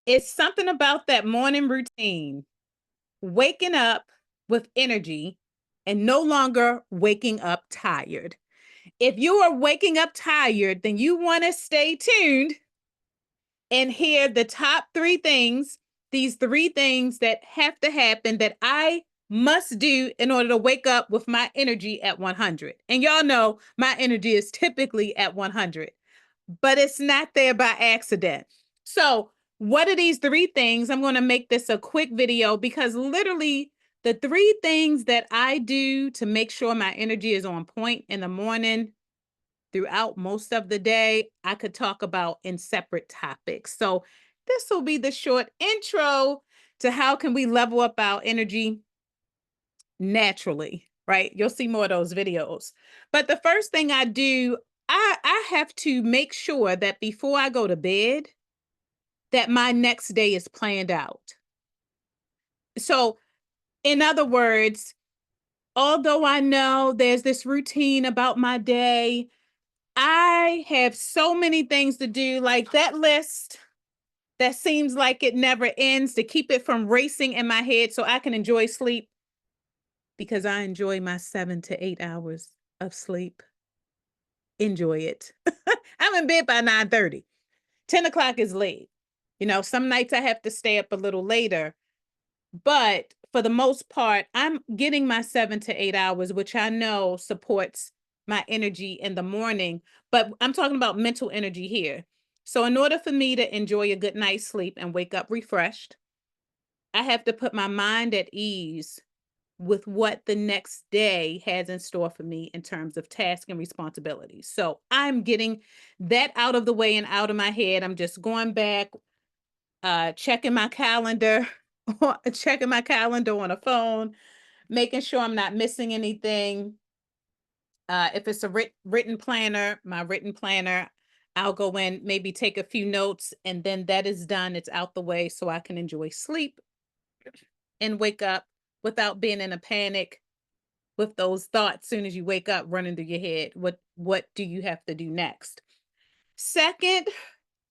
It's something about that morning routine, waking up with energy and no longer waking up tired. If you are waking up tired, then you want to stay tuned and hear the top three things, these three things that have to happen that I must do in order to wake up with my energy at 100. And y'all know my energy is typically at 100, but it's not there by accident. So, what are these three things? I'm going to make this a quick video because literally the three things that I do to make sure my energy is on point in the morning throughout most of the day, I could talk about in separate topics. So this will be the short intro to how can we level up our energy naturally, right? You'll see more of those videos. But the first thing I do, I have to make sure that before I go to bed, that my next day is planned out. So in other words, although I know there's this routine about my day, I have so many things to do, like that list that seems like it never ends, to keep it from racing in my head so I can enjoy sleep because I enjoy my 7 to 8 hours of sleep. Enjoy it. I'm in bed by 9:30. 10 o'clock is late. You know, some nights I have to stay up a little later, but for the most part, I'm getting my 7 to 8 hours, which I know supports my energy in the morning. But I'm talking about mental energy here. So, in order for me to enjoy a good night's sleep and wake up refreshed, I have to put my mind at ease with what the next day has in store for me in terms of task and responsibilities. So, I'm getting that out of the way and out of my head. I'm just going back, checking my calendar, checking my calendar on a phone, making sure I'm not missing anything. If it's a written planner, my written planner, I'll go in, maybe take a few notes, and then that is done. It's out the way so I can enjoy sleep and wake up without being in a panic with those thoughts soon as you wake up running through your head. What do you have to do next? Second,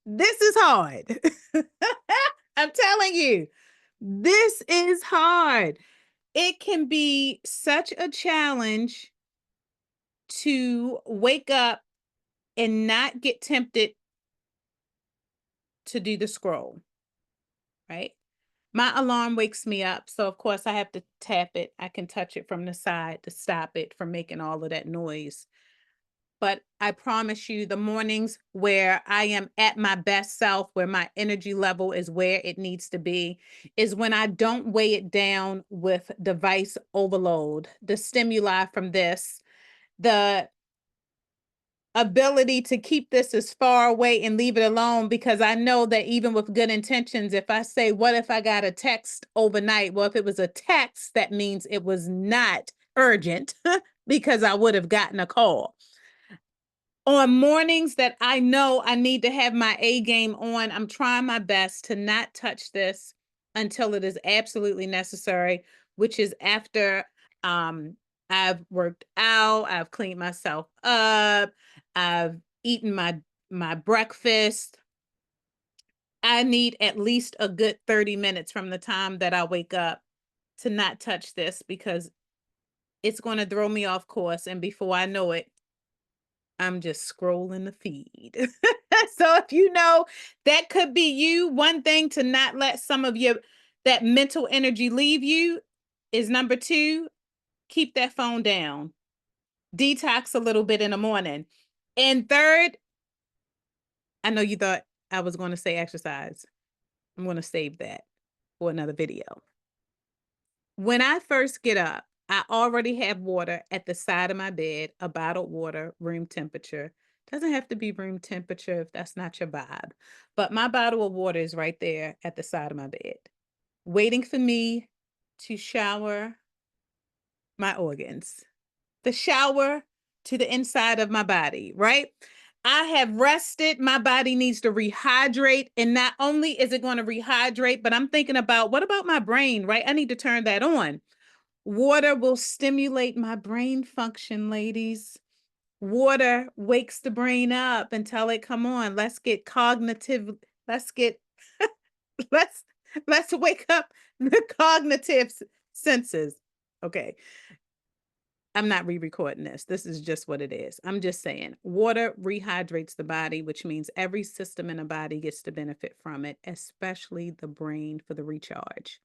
this is hard. I'm telling you, this is hard. It can be such a challenge to wake up and not get tempted to do the scroll, right? My alarm wakes me up. So, of course, I have to tap it. I can touch it from the side to stop it from making all of that noise. But I promise you, the mornings where I am at my best self, where my energy level is where it needs to be, is when I don't weigh it down with device overload, the stimuli from this, the ability to keep this as far away and leave it alone, because I know that even with good intentions, if I say, what if I got a text overnight? Well, if it was a text, that means it was not urgent because I would have gotten a call. On mornings that I know I need to have my A game on, I'm trying my best to not touch this until it is absolutely necessary, which is after I've worked out, I've cleaned myself up, I've eaten my breakfast. I need at least a good 30 minutes from the time that I wake up to not touch this because it's going to throw me off course, and before I know it, I'm just scrolling the feed. So if you know that could be you, one thing to not let some of your that mental energy leave you is number two, keep that phone down. Detox a little bit in the morning. And third, I know you thought I was going to say exercise. I'm going to save that for another video. When I first get up, I already have water at the side of my bed, a bottled water, room temperature. Doesn't have to be room temperature if that's not your vibe. But my bottle of water is right there at the side of my bed, waiting for me to shower my organs. The shower to the inside of my body, right? I have rested. My body needs to rehydrate. And not only is it going to rehydrate, but I'm thinking about what about my brain, right? I need to turn that on. Water will stimulate my brain function, ladies. Water wakes the brain up and tell it, come on, let's get cognitive, let's get let's let's wake up the cognitive senses. Okay. I'm not re-recording this. This is just what it is. I'm just saying water rehydrates the body, which means every system in the body gets to benefit from it, especially the brain for the recharge.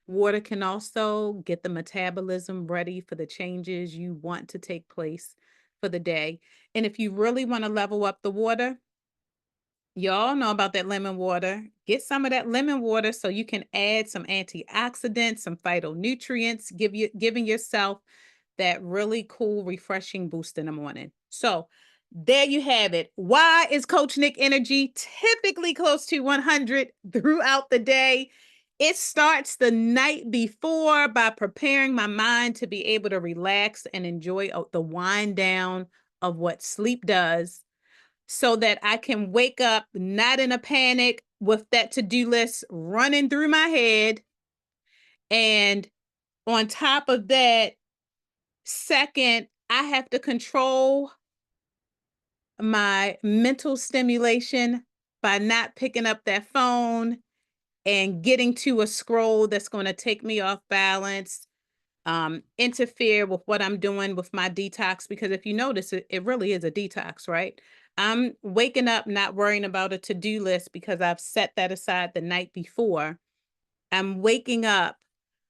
Water can also get the metabolism ready for the changes you want to take place for the day. And if you really want to level up the water, y'all know about that lemon water. Get some of that lemon water so you can add some antioxidants, some phytonutrients, giving yourself that really cool, refreshing boost in the morning. So there you have it. Why is Coach Nick energy typically close to 100 throughout the day? It starts the night before by preparing my mind to be able to relax and enjoy the wind down of what sleep does so that I can wake up not in a panic with that to-do list running through my head. And on top of that, second, I have to control my mental stimulation by not picking up that phone and getting to a scroll that's going to take me off balance, interfere with what I'm doing with my detox. Because if you notice, it really is a detox, right? I'm waking up not worrying about a to-do list because I've set that aside the night before. I'm waking up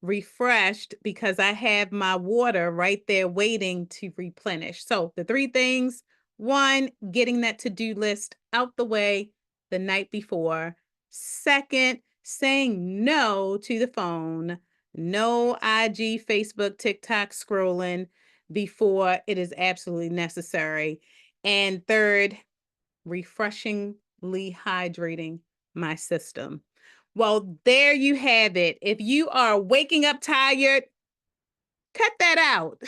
refreshed because I have my water right there waiting to replenish. So the three things: one, getting that to-do list out the way the night before. Second, saying no to the phone, no IG, Facebook, TikTok scrolling before it is absolutely necessary. And third, refreshingly hydrating my system. Well, there you have it. If you are waking up tired, cut that out.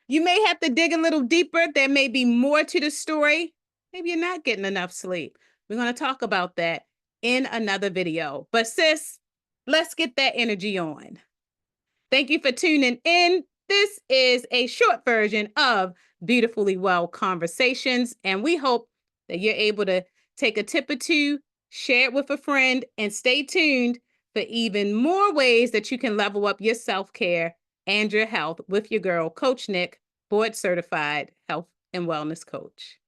You may have to dig a little deeper. There may be more to the story. Maybe you're not getting enough sleep. We're going to talk about that in another video. But sis, let's get that energy on. Thank you for tuning in. This is a short version of Beautifully Well Conversations, and we hope that you're able to take a tip or two, share it with a friend, and stay tuned for even more ways that you can level up your self-care and your health with your girl, Coach Nick, board certified health and wellness coach.